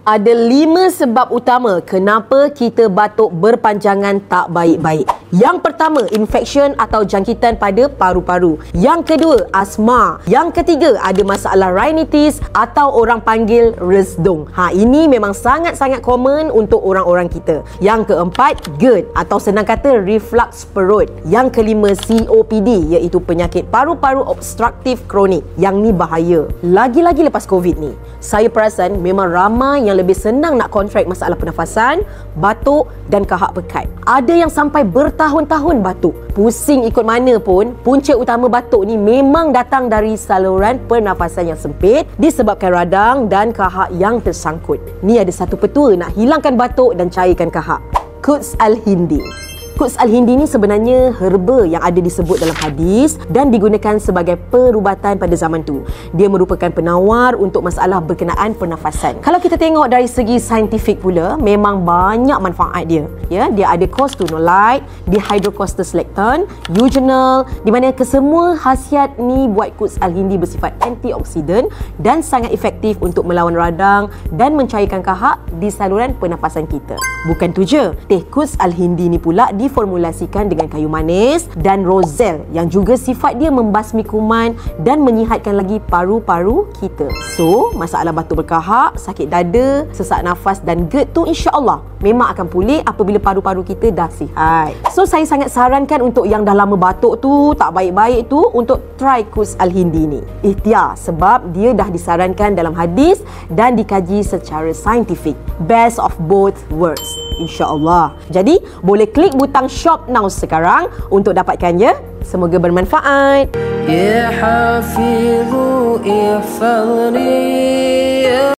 Ada 5 sebab utama kenapa kita batuk berpanjangan tak baik-baik. Yang pertama, infection atau jangkitan pada paru-paru. Yang kedua, asma. Yang ketiga, ada masalah rhinitis atau orang panggil resdung. Ini memang sangat-sangat common untuk orang-orang kita. Yang keempat, GERD atau senang kata reflux perut. Yang kelima, COPD iaitu penyakit paru-paru obstruktif kronik. Yang ni bahaya. Lagi-lagi lepas COVID ni, saya perasan memang ramai yang lebih senang nak kontrak masalah pernafasan, batuk dan kahak pekat. Ada yang sampai bertahun-tahun batuk. Pusing ikut mana pun, punca utama batuk ni memang datang dari saluran pernafasan yang sempit disebabkan radang dan kahak yang tersangkut. Ni ada satu petua nak hilangkan batuk dan cairkan kahak. Quds Al-Hindi. Quds Al-Hindi ni sebenarnya herba yang ada disebut dalam hadis dan digunakan sebagai perubatan pada zaman tu. Dia merupakan penawar untuk masalah berkenaan pernafasan. Kalau kita tengok dari segi saintifik pula, memang banyak manfaat dia. Dia ada kostenolide, dihydrocorticosteroid, eugenol, di mana kesemua khasiat ni buat Quds Al-Hindi bersifat antioksidan dan sangat efektif untuk melawan radang dan mencairkan kahak di saluran pernafasan kita. Bukan tu je, teh Quds Al-Hindi ni pula diformulasikan dengan kayu manis dan rozelle yang juga sifat dia membasmi kuman dan menyihatkan lagi paru-paru kita. So, masalah batuk berkahak, sakit dada, sesak nafas dan GERD tu insya-Allah memang akan pulih apabila paru-paru kita dah sihat. So, saya sangat sarankan untuk yang dah lama batuk tu, tak baik-baik tu, untuk try Quds Al-Hindi ni. Ikhtiar, sebab dia dah disarankan dalam hadis dan dikaji secara saintifik. Best of both worlds, insya-Allah. Jadi, boleh klik butang shop now sekarang untuk dapatkannya. Semoga bermanfaat. Ya Hafizu ihfadni.